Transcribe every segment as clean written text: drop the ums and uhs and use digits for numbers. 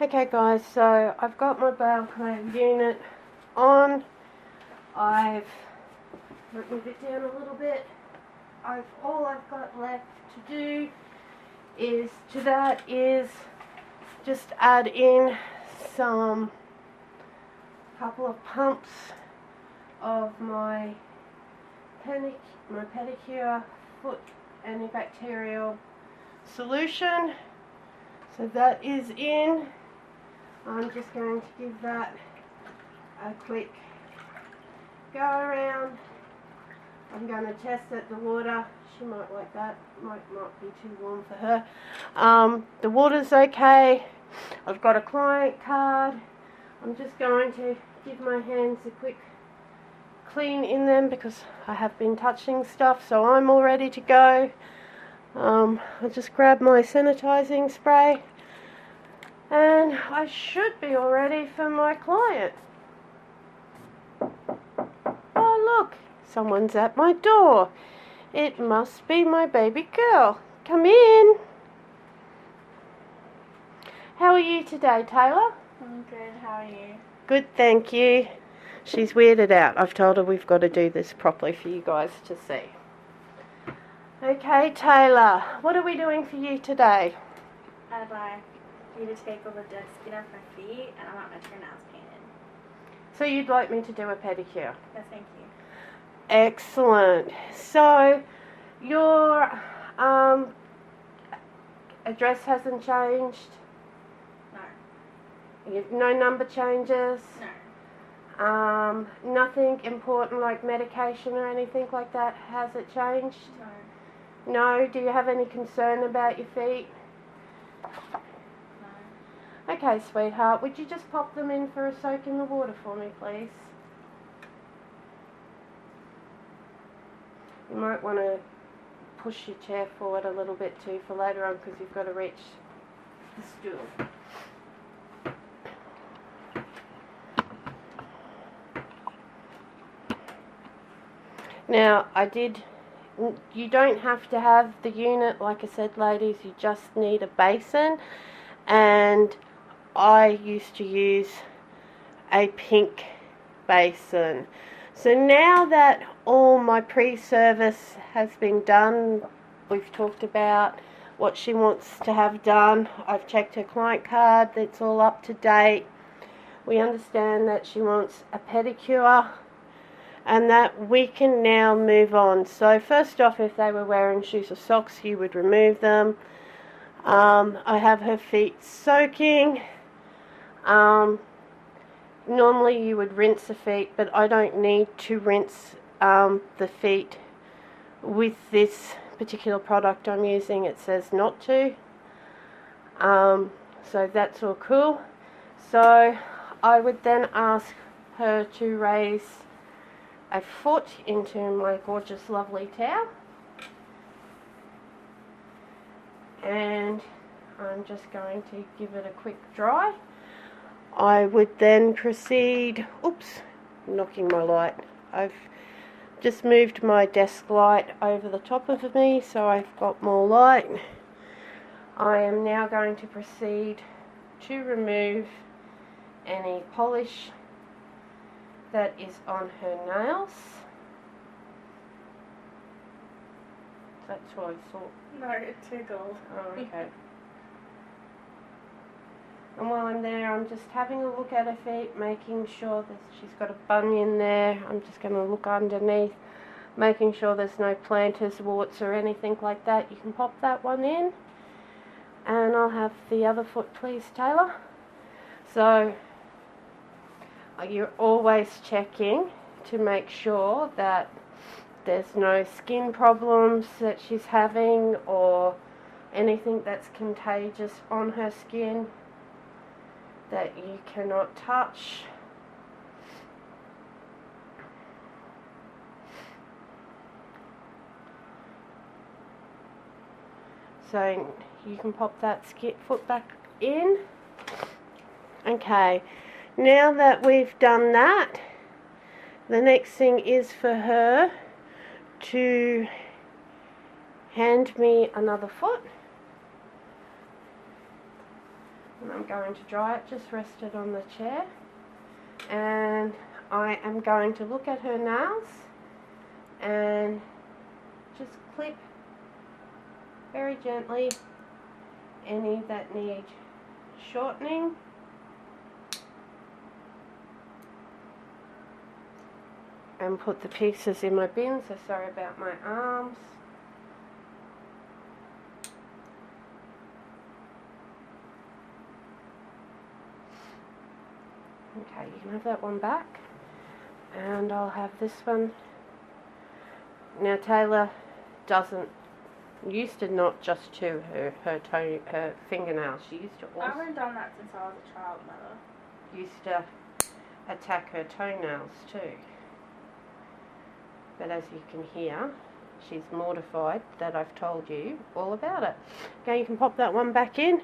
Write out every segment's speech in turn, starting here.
Okay guys, so I've got my bowel clamp unit on. I've move it down a little bit. All I've got left to do is just add in some couple of pumps of my Pedicure foot antibacterial solution. So that is in. I'm just going to give that a quick go around. I'm going to test that the water, she might like that, might not be too warm for her. The water's okay. I've got a client card. I'm just going to give my hands a quick clean in them because I have been touching stuff, so I'm all ready to go. I'll just grab my sanitizing spray and I should be all ready for my client. Oh look, someone's at my door. It must be my baby girl. Come in. How are you today, Tayla? I'm good, how are you? Good, thank you. She's weirded out. I've told her we've got to do this properly for you guys to see. Okay, Tayla, what are we doing for you today? I'd like you to take all the dead skin off my feet and I want my toenails painted. So you'd like me to do a pedicure? Yes, thank you. Excellent. So your address hasn't changed? No. No number changes? No. Nothing important like medication or anything like that? Has it changed? No. No? Do you have any concern about your feet? No. Okay, sweetheart. Would you just pop them in for a soak in the water for me, please? You might want to push your chair forward a little bit too for later on because you've got to reach the stool. Now, you don't have to have the unit, like I said, ladies, you just need a basin, and I used to use a pink basin. So now that all my pre-service has been done, we've talked about what she wants to have done, I've checked her client card, that's all up to date. We understand that she wants a pedicure, and that we can now move on. So first off, if they were wearing shoes or socks, you would remove them. I have her feet soaking. Normally you would rinse the feet, but I don't need to rinse the feet with this particular product I'm using. It says not to. So that's all cool. So I would then ask her to raise a foot into my gorgeous lovely towel, and I'm just going to give it a quick dry. I would then proceed, oops, knocking my light. I've just moved my desk light over the top of me so I've got more light. I am now going to proceed to remove any polish that is on her nails. That's what I thought. No, it tickled. Oh, okay. And while I'm there, I'm just having a look at her feet, making sure that she's got a bunion there. I'm just going to look underneath, making sure there's no planters, warts or anything like that. You can pop that one in. And I'll have the other foot, please, Tayla. So you're always checking to make sure that there's no skin problems that she's having or anything that's contagious on her skin that you cannot touch. So you can pop that foot back in. Okay. Now that we've done that, the next thing is for her to hand me another foot. And I'm going to dry it, just rest it on the chair. And I am going to look at her nails and just clip very gently any that need shortening. And put the pieces in my bin, so sorry about my arms. Okay, you can have that one back. And I'll have this one. Now Tayla used to not just chew her fingernails. She used to I also haven't done that since I was a child, Mother. used to attack her toenails too. But as you can hear, she's mortified that I've told you all about it. Okay, you can pop that one back in.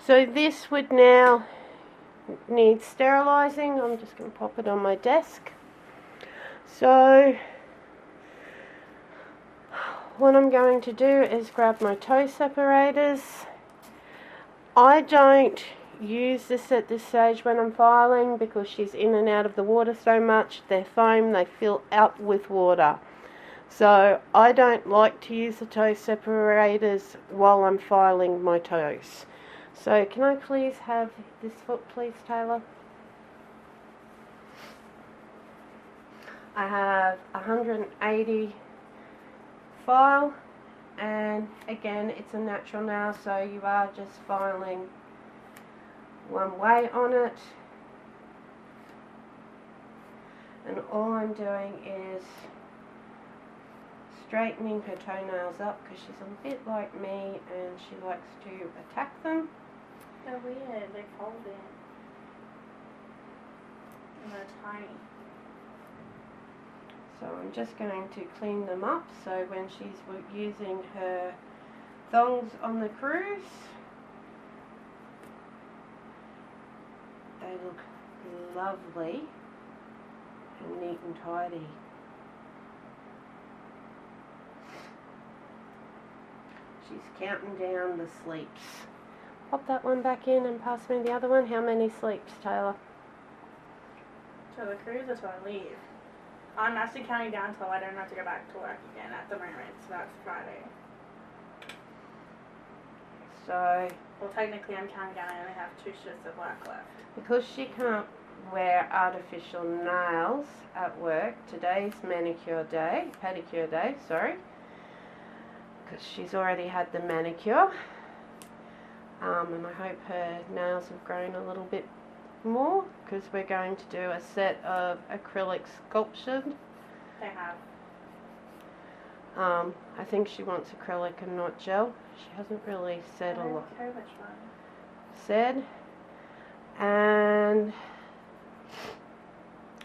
So this would now need sterilising. I'm just going to pop it on my desk. So what I'm going to do is grab my toe separators. I don't use this at this stage when I'm filing because she's in and out of the water so much. They're foam, they fill up with water. So I don't like to use the toe separators while I'm filing my toes. So can I please have this foot, please, Tayla? I have 180 file, and again it's a natural nail, so you are just filing one way on it, and all I'm doing is straightening her toenails up because she's a bit like me and she likes to attack them. They're weird, they fold in. And they're tiny. So I'm just going to clean them up so when she's using her thongs on the cruise, they look lovely and neat and tidy. She's counting down the sleeps. Pop that one back in and pass me the other one. How many sleeps, Tayla? So the cruise is when I leave. I'm actually counting down till I don't have to go back to work again at the moment, so that's Friday. So, Well, technically I'm counting down, I only have 2 shifts of work left. because she can't wear artificial nails at work, today's pedicure day, sorry, because she's already had the manicure, and I hope her nails have grown a little bit more, because we're going to do a set of acrylic sculptured. They have. I think she wants acrylic and not gel. She hasn't really said I a lot. don't care which one. Said, and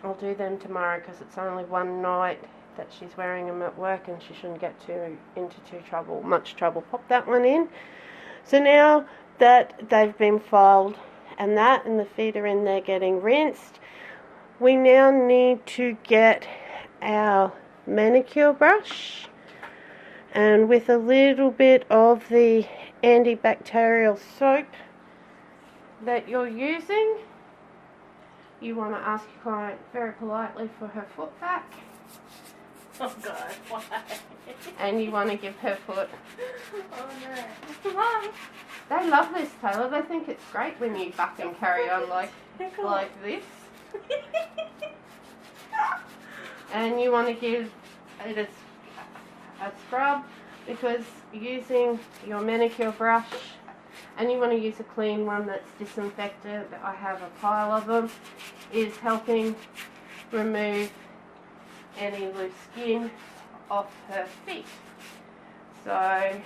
I'll do them tomorrow because it's only one night that she's wearing them at work and she shouldn't get into much trouble. Pop that one in. So now that they've been filed and the feet are in there getting rinsed, we now need to get our manicure brush, and with a little bit of the antibacterial soap that you're using, you want to ask your client very politely for her foot back. Oh God, why? And you want to give her foot. Oh no. Mom! They love this, Tayla. They think it's great when you buck and carry on like this. And you want to give it a scrub, because using your manicure brush, and you want to use a clean one that's disinfected, I have a pile of them, is helping remove any loose skin off her feet. So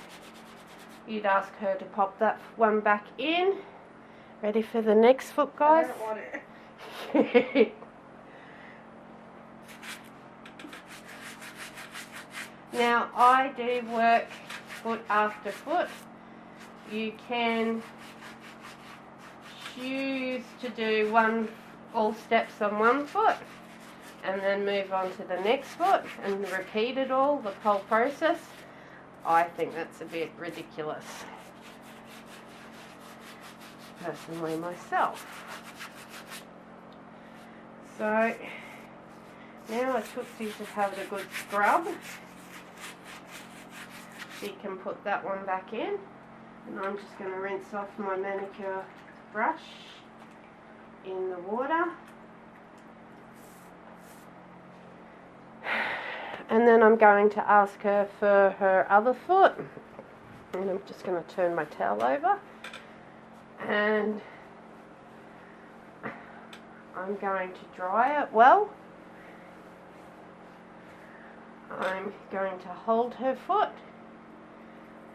you'd ask her to pop that one back in. Ready for the next foot, guys? I don't want it. Now I do work foot after foot. You can choose to do all steps on one foot and then move on to the next foot and repeat it all, the whole process. I think that's a bit ridiculous. personally myself. So now I Tootsie's have had a good scrub. She can put that one back in, and I'm just going to rinse off my manicure brush in the water. And then I'm going to ask her for her other foot, and I'm just going to turn my towel over, and I'm going to dry it well. I'm going to hold her foot,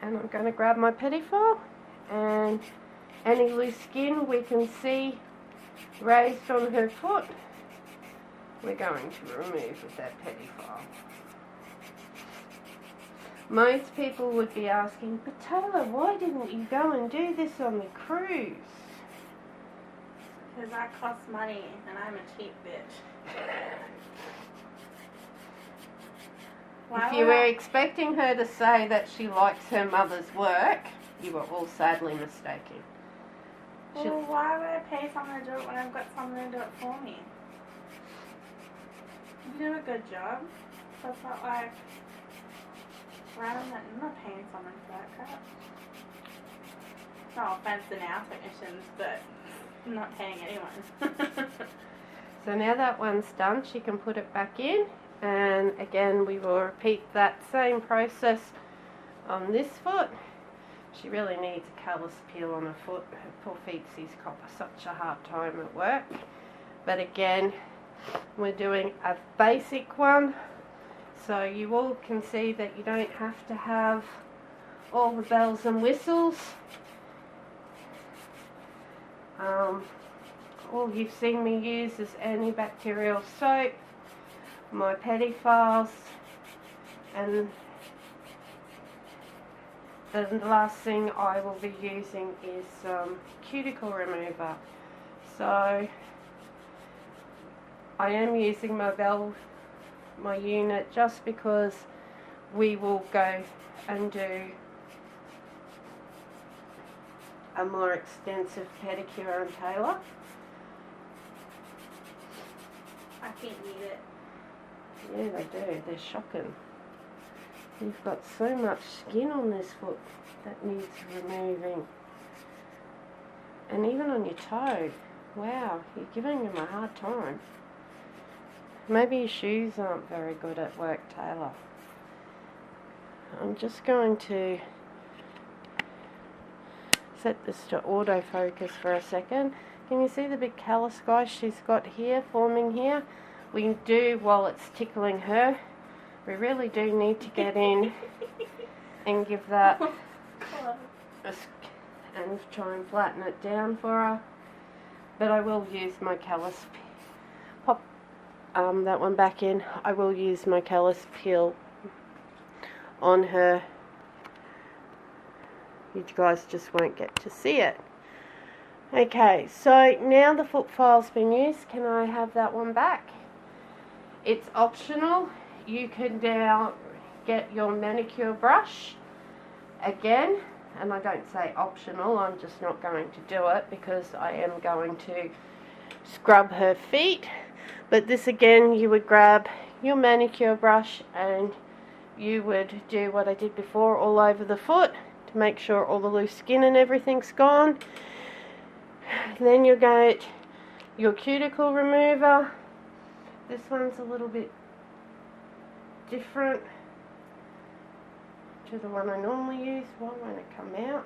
and I'm going to grab my pedicure, and any loose skin we can see raised on her foot, we're going to remove with that pedicure. Most people would be asking, but Tayla, why didn't you go and do this on the cruise? Because that costs money, and I'm a cheap bitch. If you were expecting her to say that she likes her mother's work, you were all sadly mistaken. Well, why would I pay someone to do it when I've got someone to do it for me? You do a good job, so it's not like I'm not paying someone for that crap. No offense to our technicians, but I'm not paying anyone. So now that one's done, she can put it back in, and again we will repeat that same process on this foot. She really needs a callus peel on her foot. Her poor feetsies cop such a hard time at work. But again, we're doing a basic one, so you all can see that you don't have to have all the bells and whistles. All you've seen me use is antibacterial soap, my Pedicures, and the last thing I will be using is cuticle remover. So I am using my unit just because we will go and do a more extensive pedicure on Tayla. I can't eat it. Yeah, they do. They're shocking. You've got so much skin on this foot that needs removing. And even on your toe. Wow, you're giving them a hard time. Maybe your shoes aren't very good at work, Tayla. I'm just going to set this to autofocus for a second. Can you see the big callus, guys, she's got here, forming here? We do, while it's tickling her, we really do need to get in and give that and try and flatten it down for her. But I will use my callus, pop that one back in. I will use my callus peel on her. You guys just won't get to see it. Okay, so now the foot file's been used. Can I have that one back? It's optional. You can now get your manicure brush again, and I don't say optional, I'm just not going to do it because I am going to scrub her feet. But this again, you would grab your manicure brush and you would do what I did before all over the foot to make sure all the loose skin and everything's gone. Then you'll get your cuticle remover. This one's a little bit different to the one I normally use. Why won't it come out?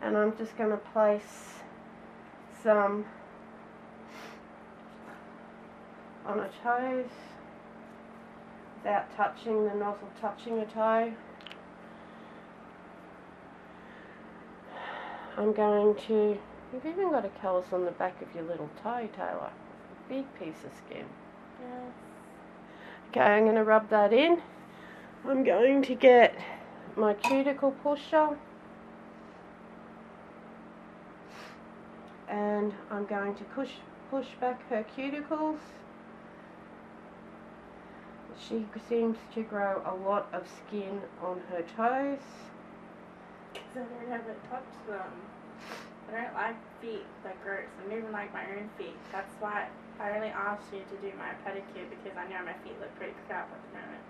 And I'm just going to place some on her toes without touching the nozzle, touching a toe. I'm going to, you've even got a callus on the back of your little toe, Tayla. Big piece of skin. Yes. Okay, I'm going to rub that in. I'm going to get my cuticle pusher and I'm going to push back her cuticles. She seems to grow a lot of skin on her toes. Because I never touched them. my feet look gross. I don't even like my own feet. That's why I really asked you to do my pedicure, because I know my feet look pretty crap at the moment.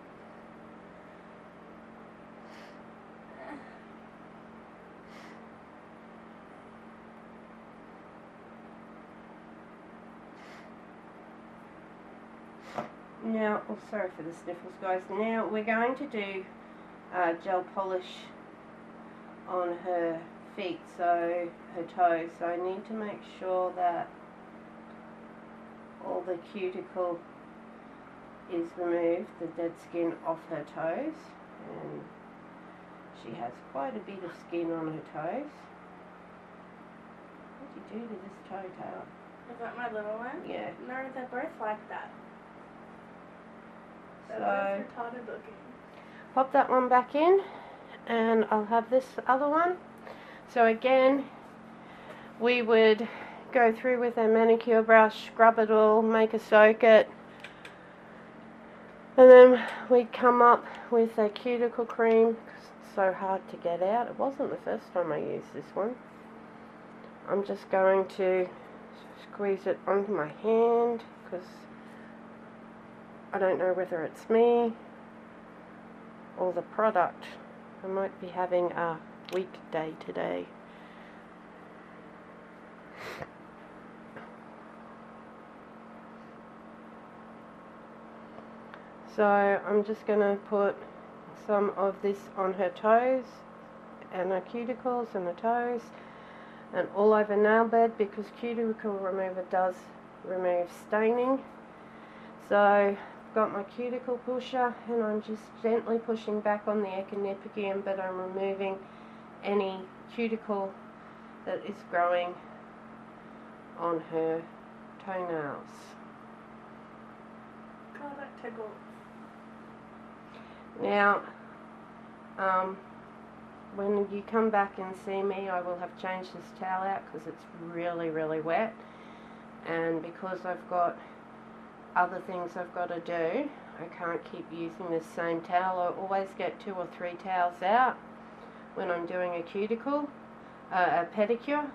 Now, oh, sorry for the sniffles, guys. Now we're going to do gel polish on her feet, so her toes. So I need to make sure that all the cuticle is removed, the dead skin off her toes, and she has quite a bit of skin on her toes. What did you do to this toe, Tayla? Is that my little one? Yeah. No, they're both like that. They're So both retarded looking. pop that one back in, and I'll have this other one. So again, we would go through with a manicure brush, scrub it all, make a soak it, and then we'd come up with a cuticle cream. It's so hard to get out. It wasn't the first time I used this one. I'm just going to squeeze it onto my hand because I don't know whether it's me or the product. I might be having a weak day today. So I'm just going to put some of this on her toes and her cuticles and the toes and all over nail bed, because cuticle remover does remove staining. So I've got my cuticle pusher and I'm just gently pushing back on the echinippidium, but I'm removing any cuticle that is growing on her toenails. Oh, that tickles. Now, when you come back and see me, I will have changed this towel out because it's really, really wet, and because I've got other things I've got to do, I can't keep using this same towel. I always get 2 or 3 towels out when I'm doing a cuticle, a pedicure,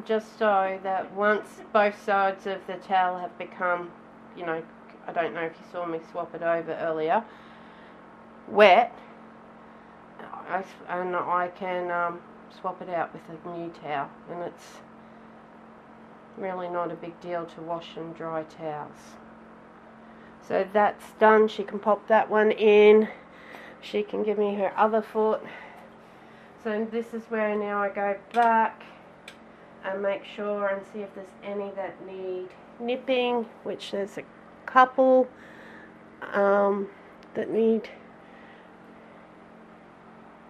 just so that once both sides of the towel have become, you know, I don't know if you saw me swap it over earlier, wet, I can swap it out with a new towel, and it's really not a big deal to wash and dry towels. So that's done. She can pop that one in. She can give me her other foot. So this is where now I go back and make sure and see if there's any that need nipping, which there's a couple that need.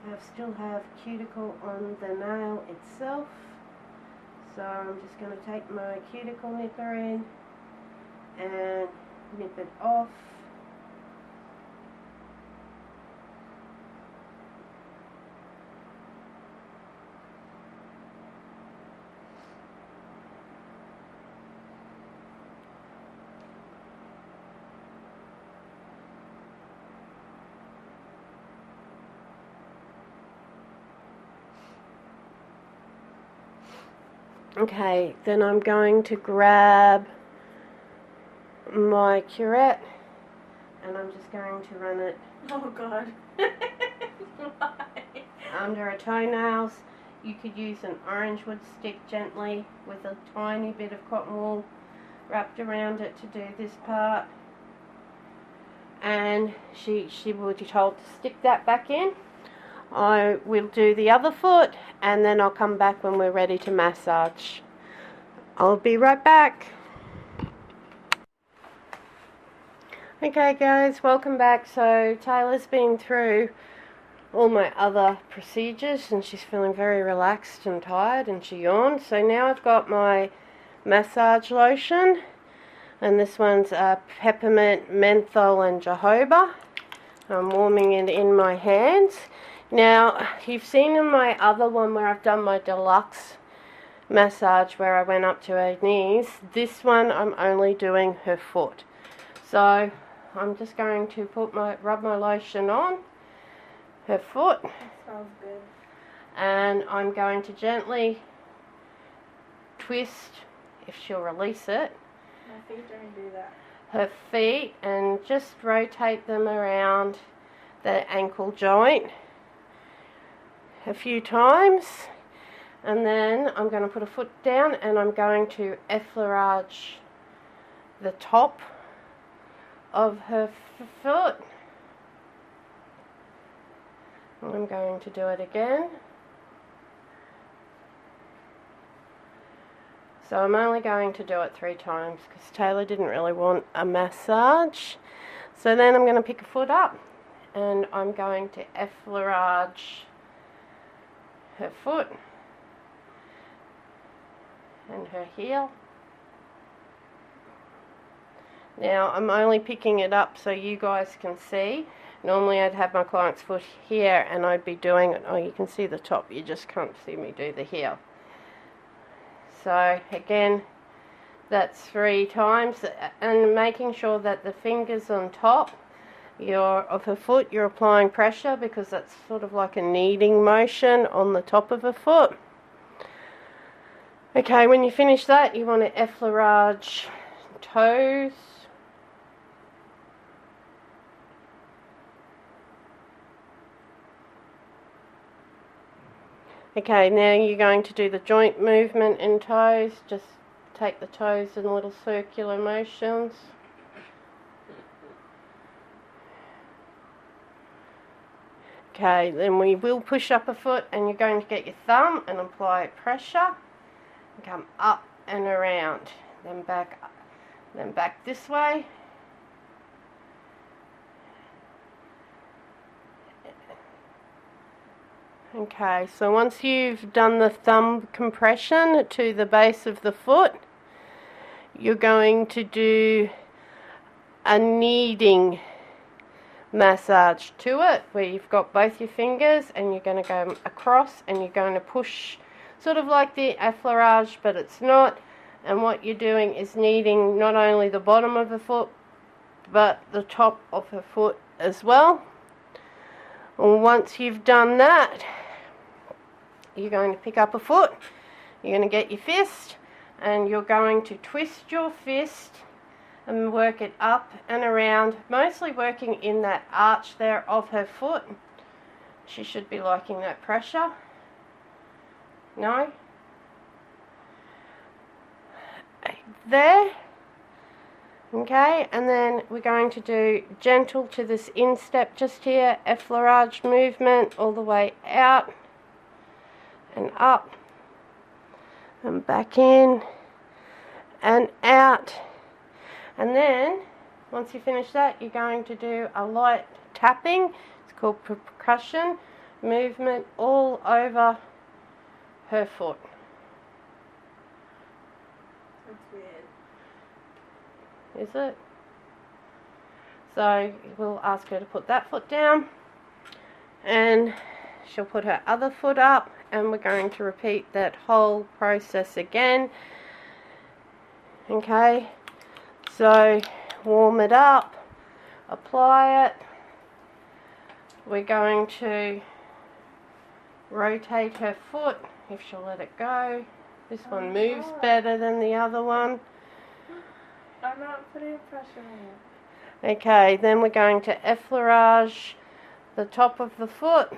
I still have cuticle on the nail itself, so I'm just going to take my cuticle nipper in and nip it off. Okay, then I'm going to grab my curette and I'm just going to run it Oh God. Why? under her toenails. You could use an orange wood stick gently with a tiny bit of cotton wool wrapped around it to do this part. And she will be told to stick that back in. I will do the other foot and then I'll come back when we're ready to massage. I'll be right back. Okay guys, welcome back. So Tayla's been through all my other procedures and she's feeling very relaxed and tired and she yawned. So now I've got my massage lotion, and this one's peppermint, menthol and jojoba. I'm warming it in my hands. Now, you've seen in my other one where I've done my deluxe massage where I went up to her knees. This one I'm only doing her foot. So I'm just going to rub my lotion on her foot. That smells good. and I'm going to gently twist, if she'll release it, My feet don't do that. her feet, and just rotate them around the ankle joint a few times. And then I'm going to put a foot down and I'm going to effleurage the top of her foot. I'm going to do it again. So I'm only going to do it 3 times because Tayla didn't really want a massage. So then I'm going to pick a foot up and I'm going to effleurage her foot and her heel. Now I'm only picking it up so you guys can see. Normally I'd have my client's foot here and I'd be doing it. Oh, you can see the top, you just can't see me do the heel. So again, that's 3 times, and making sure that the fingers on top of her foot, you're applying pressure because that's sort of like a kneading motion on the top of her foot. Okay, when you finish that, you want to effleurage toes. Okay, now you're going to do the joint movement in toes. Just take the toes in little circular motions. Okay, then we will push up a foot and you're going to get your thumb and apply pressure. Come up and around. Then back this way. Okay, so once you've done the thumb compression to the base of the foot, you're going to do a kneading massage to it where you've got both your fingers and you're going to go across and you're going to push, sort of like the effleurage, but it's not. And what you're doing is kneading not only the bottom of the foot but the top of her foot as well. And once you've done that, you're going to pick up a foot, you're going to get your fist, and you're going to twist your fist and work it up and around, mostly working in that arch there of her foot. She should be liking that pressure. No? There. Okay, and then we're going to do gentle to this instep just here, effleurage movement all the way out and up and back in and out. And then once you finish that, you're going to do a light tapping. It's called percussion movement all over her foot. That's weird. Is it? So we'll ask her to put that foot down and she'll put her other foot up, and we're going to repeat that whole process again. Okay, so warm it up, apply it. We're going to rotate her foot if she'll let it go. This one moves better than the other one. I'm not putting pressure on it. Okay, then we're going to effleurage the top of the foot.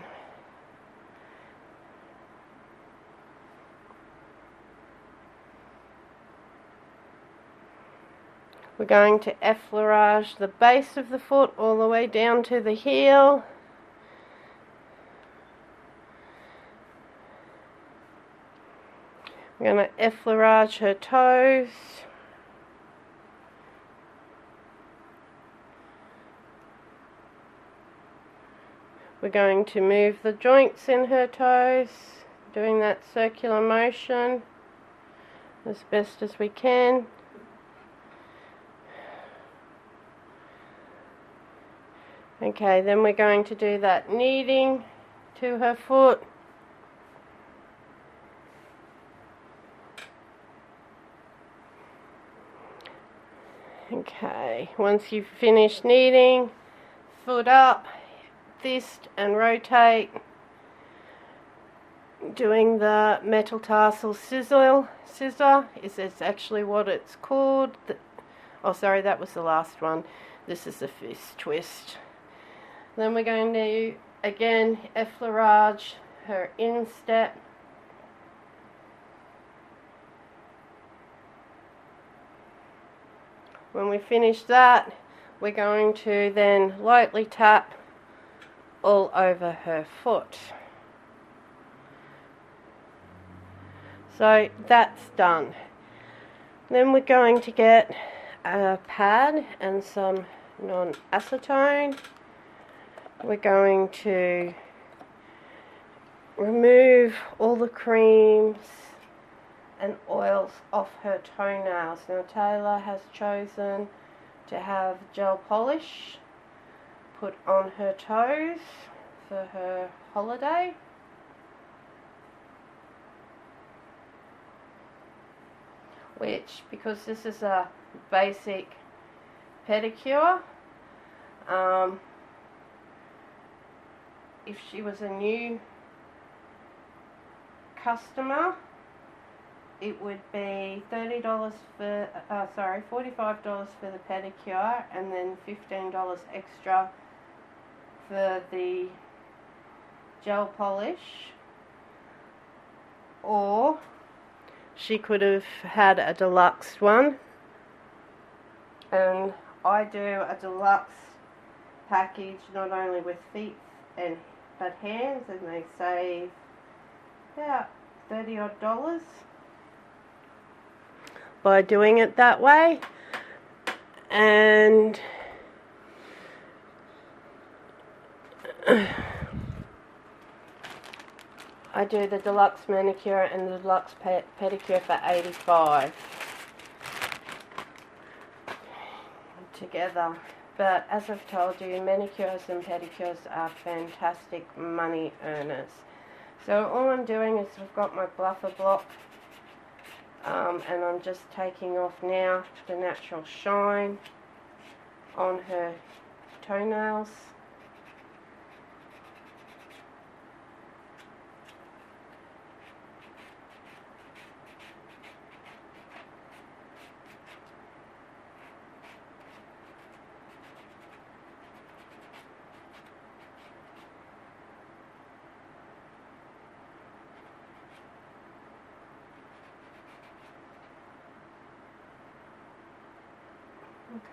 We're going to effleurage the base of the foot all the way down to the heel. We're going to effleurage her toes. We're going to move the joints in her toes, doing that circular motion as best as we can. Okay, then we're going to do that kneading to her foot. Okay, once you've finished kneading, foot up, fist and rotate. doing the metal tarsal scissor. Is actually what it's called. Oh, sorry, that was the last one. This is the fist twist. Then we're going to, again, effleurage her instep. When we finish that, we're going to then lightly tap all over her foot. So that's done. Then we're going to get a pad and some non-acetone. We're going to remove all the creams and oils off her toenails. Now Tayla has chosen to have gel polish put on her toes for her holiday. Which, because this is a basic pedicure, if she was a new customer, it would be $45 for the pedicure, and then $15 extra for the gel polish. Or she could have had a deluxe one, and I do a deluxe package not only with feet but hands, and they save about $30 odd by doing it that way. And I do the deluxe manicure and the deluxe pedicure for $85 together. But as I've told you, manicures and pedicures are fantastic money earners. So all I'm doing is I've got my buffer block, and I'm just taking off now the natural shine on her toenails.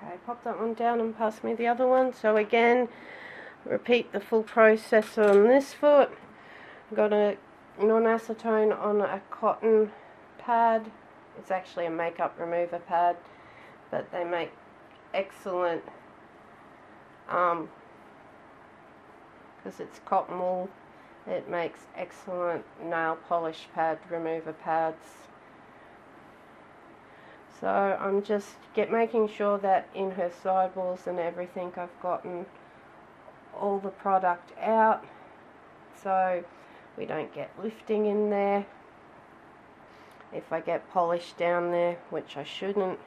Okay, pop that one down and pass me the other one. So again, repeat the full process on this foot. I've got a non-acetone on a cotton pad. It's actually a makeup remover pad, but they make excellent, because it's cotton wool, it makes excellent nail polish pad remover pads. So I'm just making sure that in her sidewalls and everything I've gotten all the product out, so we don't get lifting in there. If I get polish down there, which I shouldn't,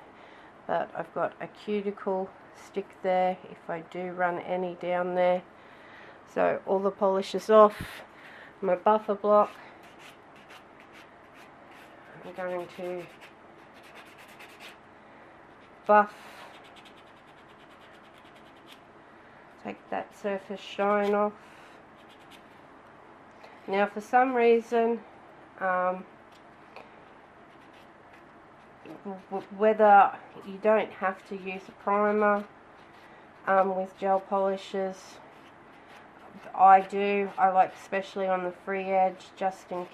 but I've got a cuticle stick there if I do run any down there. So all the polish is off. My buffer block, I'm going to buff, take that surface shine off. Now for some reason, whether you don't have to use a primer with gel polishes, I do. I like especially on the free edge, just in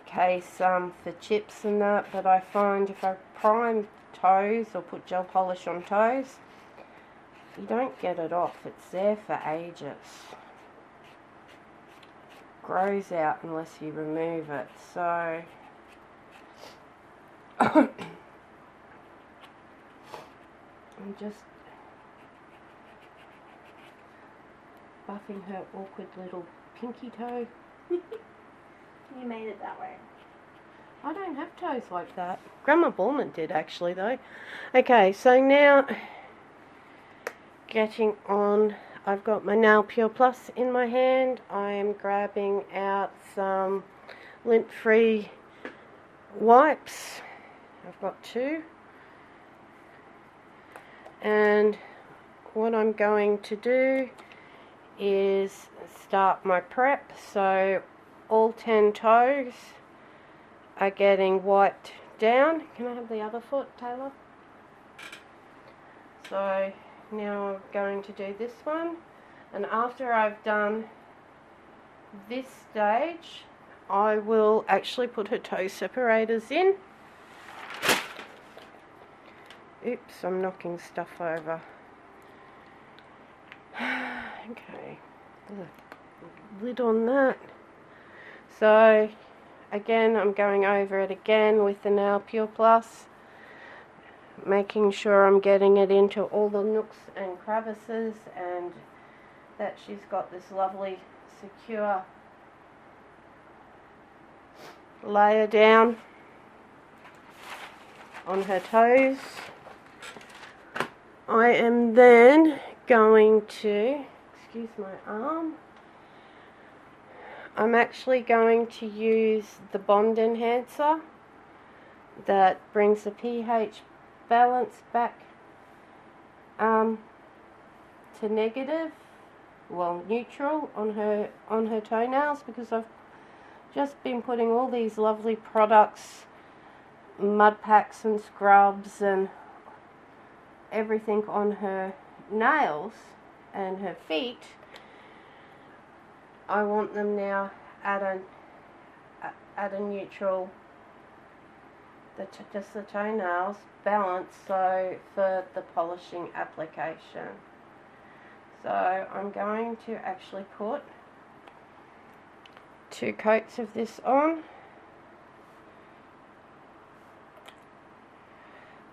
case for chips and that, but I find if I prime toes or put gel polish on toes, you don't get it off. It's there for ages. It grows out unless you remove it. So I'm just buffing her awkward little pinky toe. You made it that way. I don't have toes like that. Grandma Borman did actually though. Okay, so now getting on, I've got my Nail Pure Plus in my hand. I am grabbing out some lint-free wipes. I've got 2. And what I'm going to do is start my prep. So all 10 toes are getting wiped down. Can I have the other foot, Tayla? So now I'm going to do this one, and after I've done this stage, I will actually put her toe separators in. Oops, I'm knocking stuff over. Okay, lid on that. So again, I'm going over it again with the Nail Pure Plus, making sure I'm getting it into all the nooks and crevices, and that she's got this lovely secure layer down on her toes. I am then going to, excuse my arm, I'm actually going to use the Bond Enhancer that brings the pH balance back to negative, well, neutral on her toenails, because I've just been putting all these lovely products, mud packs and scrubs and everything on her nails and her feet. I want them now at a neutral, just the toenails balance, so for the polishing application. So I'm going to actually put 2 coats of this on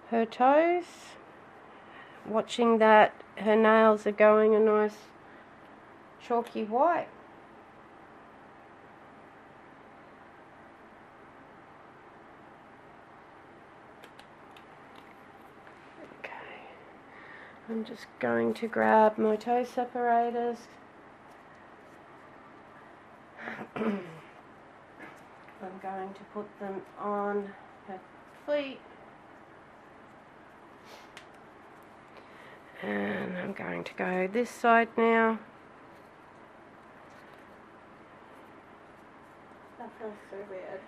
her toes, watching that her nails are going a nice chalky white. I'm just going to grab my toe separators. I'm going to put them on her feet. And I'm going to go this side now. That feels so weird.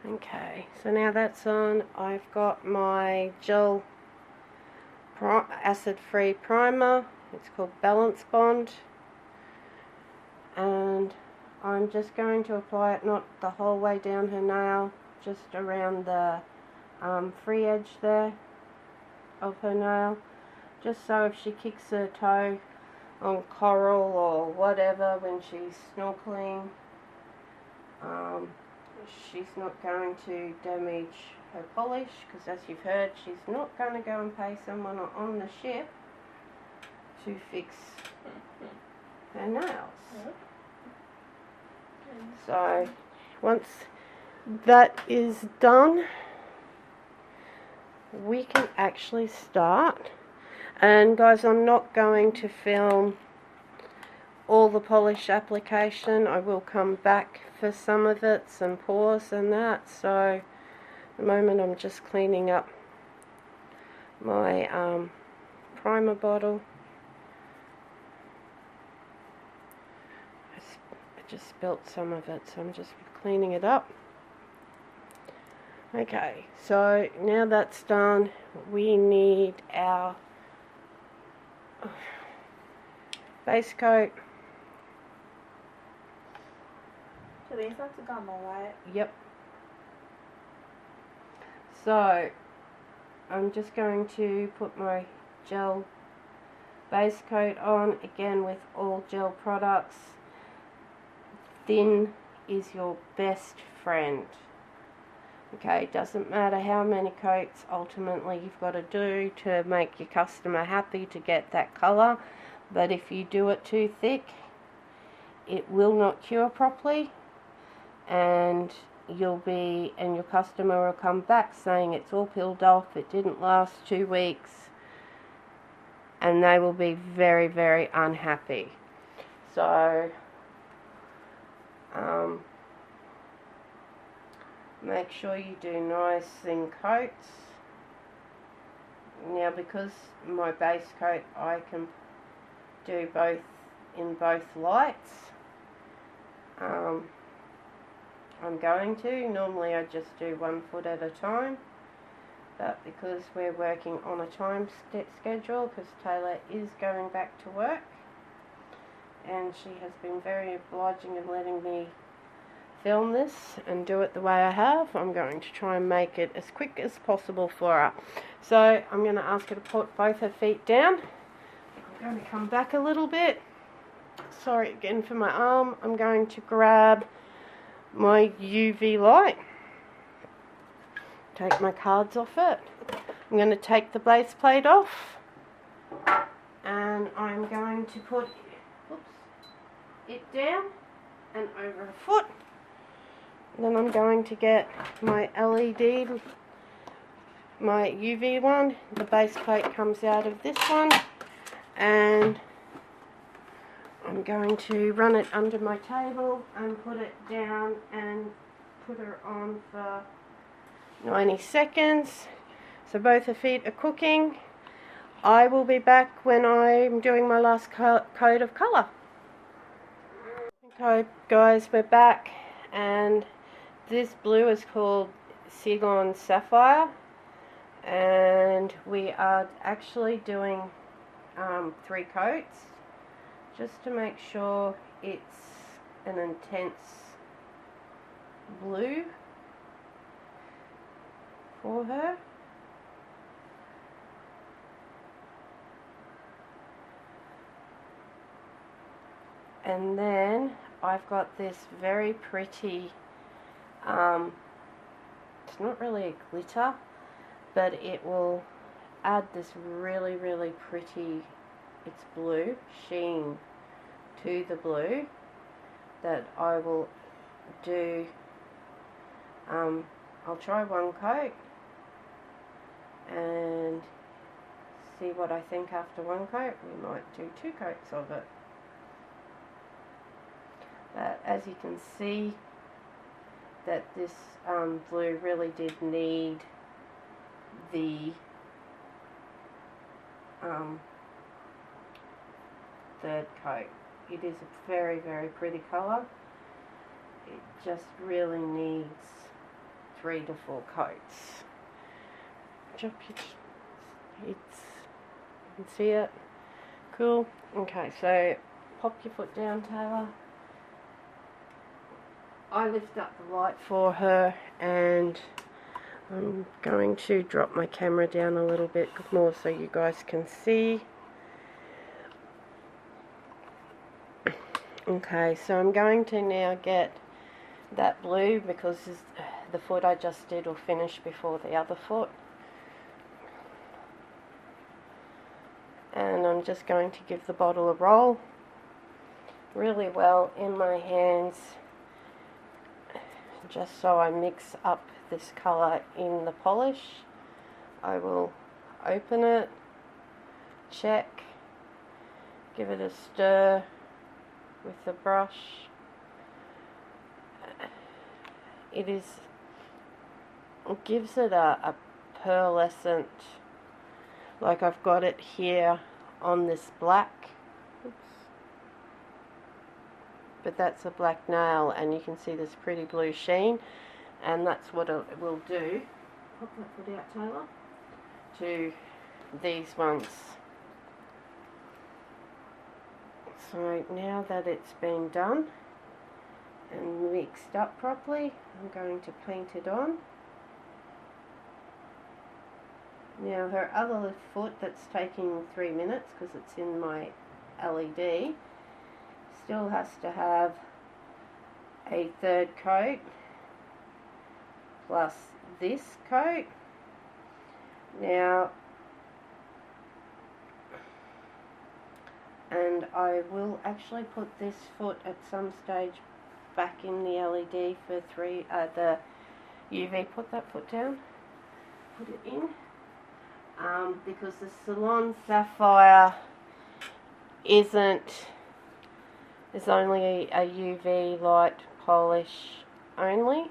Okay, so now that's on. I've got my gel acid-free primer. It's called Balance Bond, and I'm just going to apply it not the whole way down her nail, just around the free edge there of her nail, just so if she kicks her toe on coral or whatever when she's snorkeling, she's not going to damage her polish, because as you've heard, she's not going to go and pay someone on the ship to fix her nails. So once that is done, we can actually start. And guys, I'm not going to film all the polish application. I will come back for some of it, some pores and that. So at the moment I'm just cleaning up my primer bottle. I just spilt some of it, so I'm just cleaning it up. Okay, so now that's done, we need our base coat. Do these have to go on the white? Yep. So I'm just going to put my gel base coat on, again with all gel products. Thin is your best friend. Okay, doesn't matter how many coats ultimately you've got to do to make your customer happy to get that colour, but if you do it too thick, it will not cure properly, and your customer will come back saying it's all peeled off, it didn't last 2 weeks, and they will be very, very unhappy. So Make sure you do nice thin coats. Now, because my base coat I can do both in both lights, I'm going to. Normally I just do 1 foot at a time, but because we're working on a time schedule, because Tayla is going back to work, and she has been very obliging in letting me film this and do it the way I have, I'm going to try and make it as quick as possible for her. So I'm going to ask her to put both her feet down. I'm going to come back a little bit. Sorry again for my arm. I'm going to grab my UV light, take my cards off it. I'm going to take the base plate off, and I'm going to put it down and over a foot. Then I'm going to get my LED, my UV one. The base plate comes out of this one, and I'm going to run it under my table and put it down and put her on for 90 seconds. So both her feet are cooking. I will be back when I'm doing my last coat of colour. Okay guys, we're back, and this blue is called Ceylon Sapphire, and we are actually doing 3 coats just to make sure it's an intense blue for her. And then I've got this very pretty, it's not really a glitter, but it will add this really, really pretty, it's blue, sheen to the blue that I will do. I'll try 1 coat and see what I think after 1 coat. We might do 2 coats of it. But as you can see, that this blue really did need the 3rd coat. It is a very, very pretty colour. It just really needs 3 to 4 coats. You can see it. Cool. Okay, so pop your foot down, Tayla. I lift up the light for her, and I'm going to drop my camera down a little bit more so you guys can see. Okay, so I'm going to now get that blue, because the foot I just did will finish before the other foot. And I'm just going to give the bottle a roll really well in my hands, just so I mix up this colour in the polish. I will open it, check, give it a stir with the brush. It gives it a pearlescent, like I've got it here on this black. Oops. But that's a black nail, and you can see this pretty blue sheen, and that's what it will do. Pop that foot out, Tayla. To these ones. So now that it's been done and mixed up properly, I'm going to paint it on. Now her other foot that's taking 3 minutes because it's in my LED still has to have a 3rd coat plus this coat. Now, and I will actually put this foot at some stage back in the LED for the UV. Put that foot down, put it in, because the Ceylon Sapphire is only a UV light polish only.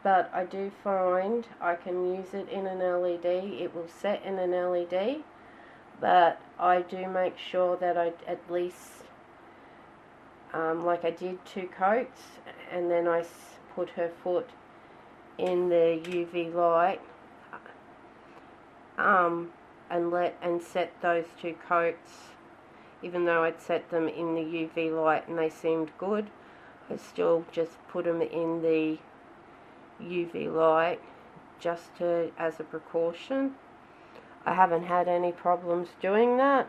but I do find I can use it in an LED. It will set in an LED, but I do make sure that I at least, like I did 2 coats, and then I put her foot in the UV light, and set those 2 coats. Even though I'd set them in the UV light and they seemed good, I still just put them in the UV light just as a precaution. I haven't had any problems doing that,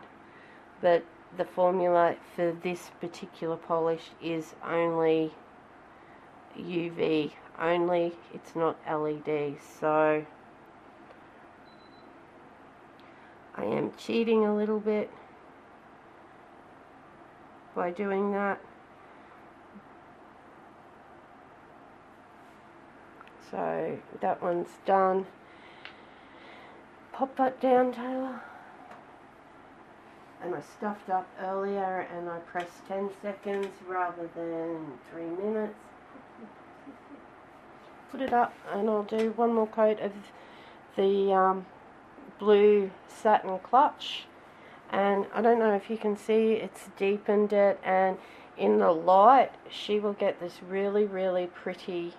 but the formula for this particular polish is only UV only, it's not LED, so I am cheating a little bit by doing that. So that one's done. Pop that down, Tayla. And I stuffed up earlier and I pressed 10 seconds rather than 3 minutes. Put it up and I'll do one more coat of the blue satin clutch. And I don't know if you can see, it's deepened it, and in the light she will get this really, really pretty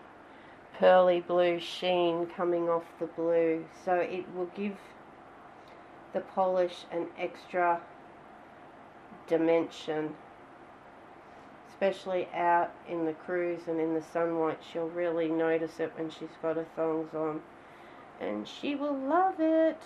pearly blue sheen coming off the blue. So it will give the polish an extra dimension, especially out in the cruise and in the sunlight. She'll really notice it when she's got her thongs on, and she will love it.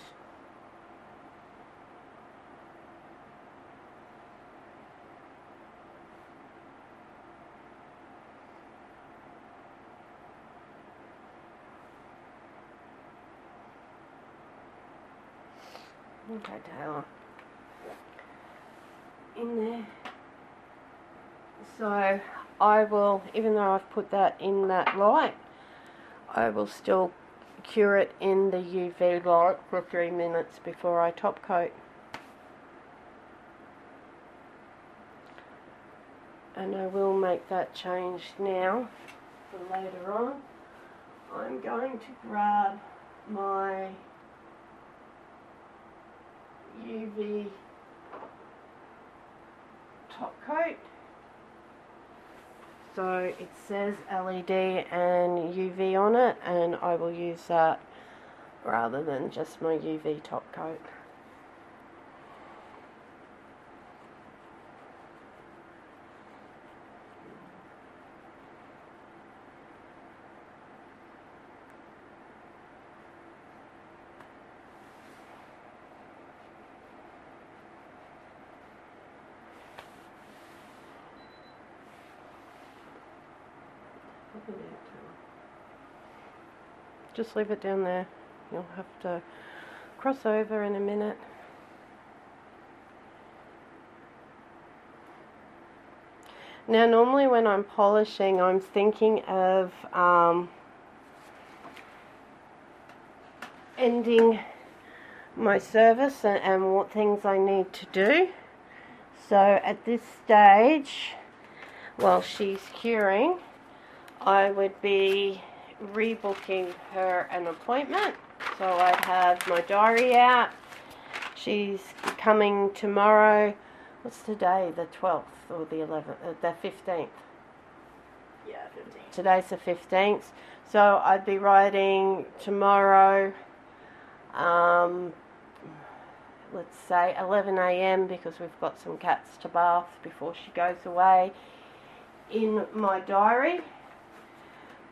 Okay, Tayla. In there. So I will, even though I've put that in that light, I will still cure it in the UV light for 3 minutes before I top coat. And I will make that change now for later on. I'm going to grab my UV top coat. So it says LED and UV on it, and I will use that rather than just my UV top coat. Just leave it down there. You'll have to cross over in a minute. Now normally when I'm polishing, I'm thinking of ending my service and what things I need to do. So at this stage, while she's curing, I would be rebooking her an appointment. So I'd have my diary out. She's coming tomorrow. What's today? The 12th or the 11th? The 15th. Yeah, 15th. Today's the 15th. So I'd be writing tomorrow, let's say 11 a.m. because we've got some cats to bath before she goes away, in my diary.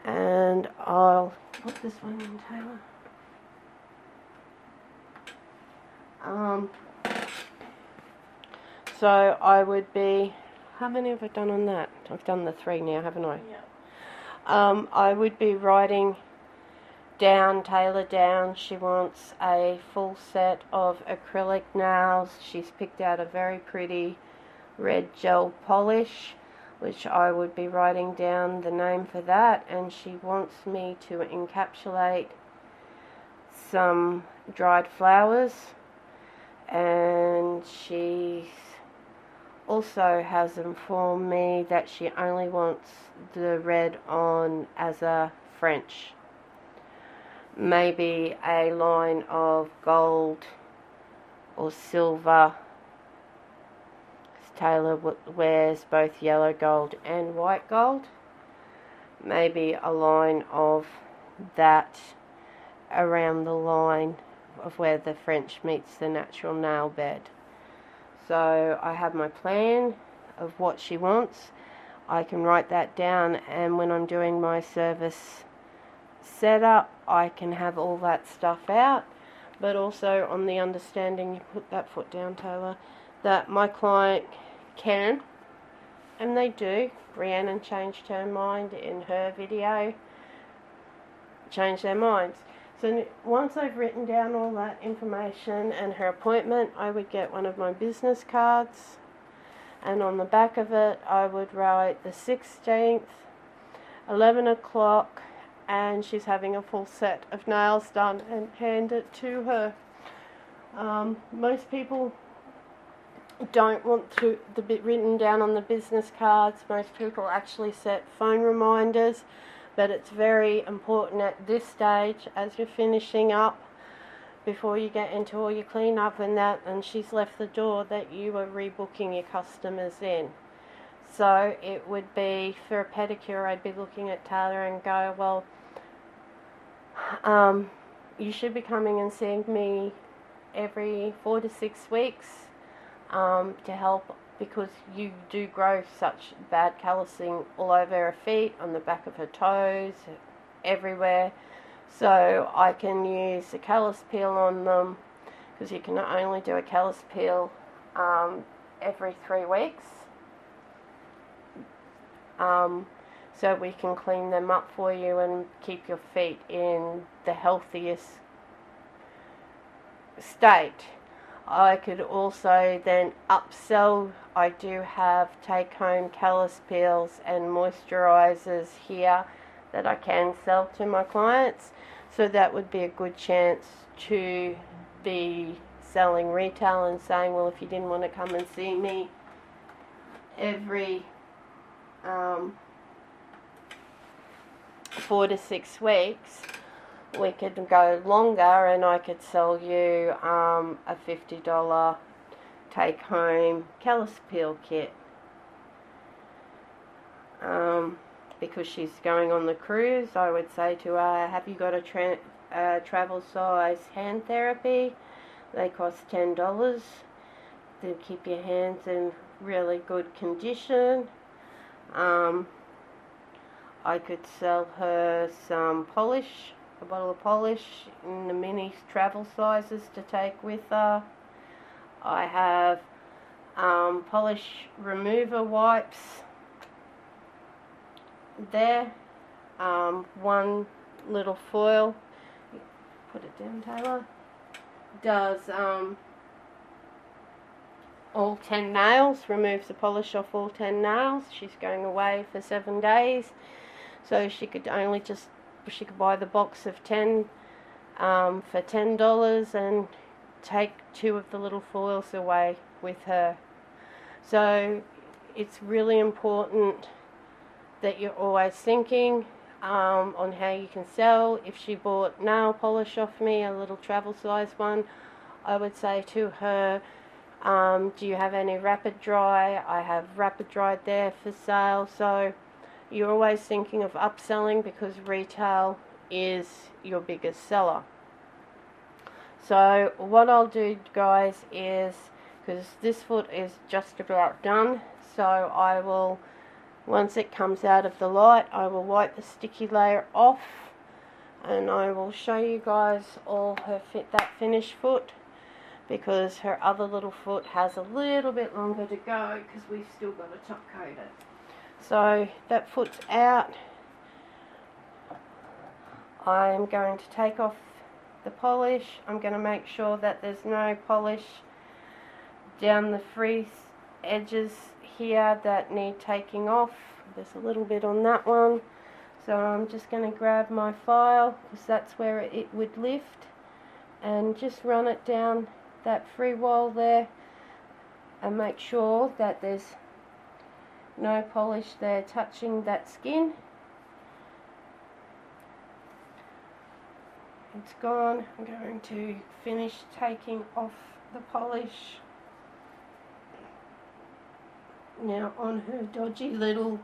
And I'll put this one in, Tayla. So I would be, how many have I done on that? I've done the 3 now, haven't I? Yeah. I would be writing down, Tayla down. She wants a full set of acrylic nails. She's picked out a very pretty red gel polish, which I would be writing down the name for that, and she wants me to encapsulate some dried flowers, and she's also has informed me that she only wants the red on as a French. Maybe a line of gold or silver. Tayla wears both yellow gold and white gold. Maybe a line of that around the line of where the French meets the natural nail bed. So I have my plan of what she wants. I can write that down, and when I'm doing my service setup, I can have all that stuff out. But also on the understanding, you put that foot down, Tayla, that my client can, and they do. Rhiannon changed her mind in her video. Change their minds. So once I've written down all that information and her appointment, I would get one of my business cards, and on the back of it I would write the 16th, 11 o'clock, and she's having a full set of nails done, and hand it to her. Most people don't want the bit written down on the business cards. Most people actually set phone reminders, but it's very important at this stage, as you're finishing up, before you get into all your clean up and that, and she's left the door, that you are rebooking your customers in. So it would be, for a pedicure, I'd be looking at Tayla and go, well, you should be coming and seeing me every 4 to 6 weeks to help, because you do grow such bad callousing all over her feet, on the back of her toes, everywhere. So I can use a callus peel on them, because you can only do a callus peel every 3 weeks. So we can clean them up for you and keep your feet in the healthiest state. I could also then upsell. I do have take-home callus peels and moisturizers here that I can sell to my clients. So that would be a good chance to be selling retail and saying, well, if you didn't want to come and see me every 4 to 6 weeks, we could go longer, and I could sell you a $50 take-home callus peel kit. Because she's going on the cruise, I would say to her, have you got a travel size hand therapy? They cost $10. They'll keep your hands in really good condition. I could sell her some polish, a bottle of polish in the mini travel sizes to take with her. I have polish remover wipes there. One little foil, put it down, Tayla, does all 10 nails, removes the polish off all 10 nails. She's going away for 7 days, so she could buy the box of 10 for $10 and take 2 of the little foils away with her. So it's really important that you're always thinking on how you can sell. If she bought nail polish off me, a little travel size one, I would say to her, do you have any rapid dry? I have rapid dry there for sale. So you're always thinking of upselling, because retail is your biggest seller. So what I'll do, guys, is, because this foot is just about done, so I will, once it comes out of the light, I will wipe the sticky layer off, and I will show you guys all that finished foot, because her other little foot has a little bit longer to go, because we've still got to top coat it. So that foot's out. I'm going to take off the polish. I'm going to make sure that there's no polish down the free edges here that need taking off. There's a little bit on that one. So I'm just going to grab my file, because that's where it would lift, and just run it down that free wall there. and make sure that there's no polish there touching that skin. It's gone. I'm going to finish taking off the polish now on her dodgy little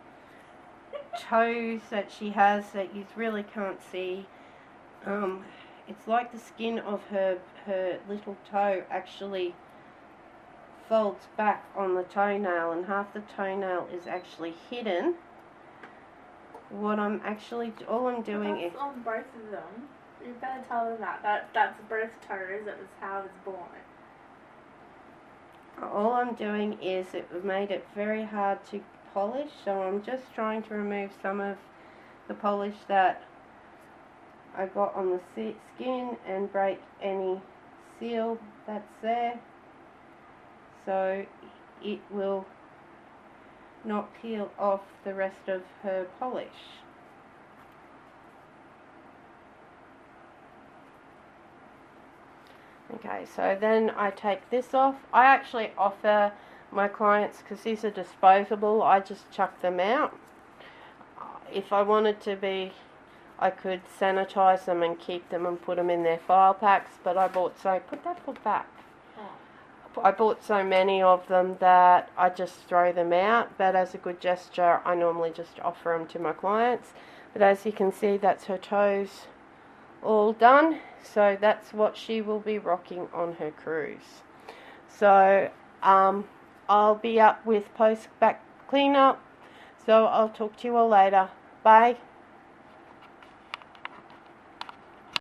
toes that she has that you really can't see. It's like the skin of her little toe actually folds back on the toenail, and half the toenail is actually hidden. What I'm actually, all I'm doing is... That's on both of them. You better tell them that's both toes. That was how it was born. All I'm doing is it made it very hard to polish, so I'm just trying to remove some of the polish that I got on the skin and break any seal that's there, so it will not peel off the rest of her polish. Okay, so then I take this off. I actually offer my clients, because these are disposable, I just chuck them out. If I wanted to be, I could sanitize them and keep them and put them in their file packs, but I bought put that foot back. I bought so many of them that I just throw them out, but as a good gesture I normally just offer them to my clients. But as you can see, that's her toes all done, so that's what she will be rocking on her cruise. So I'll be up with post back cleanup, so I'll talk to you all later. Bye.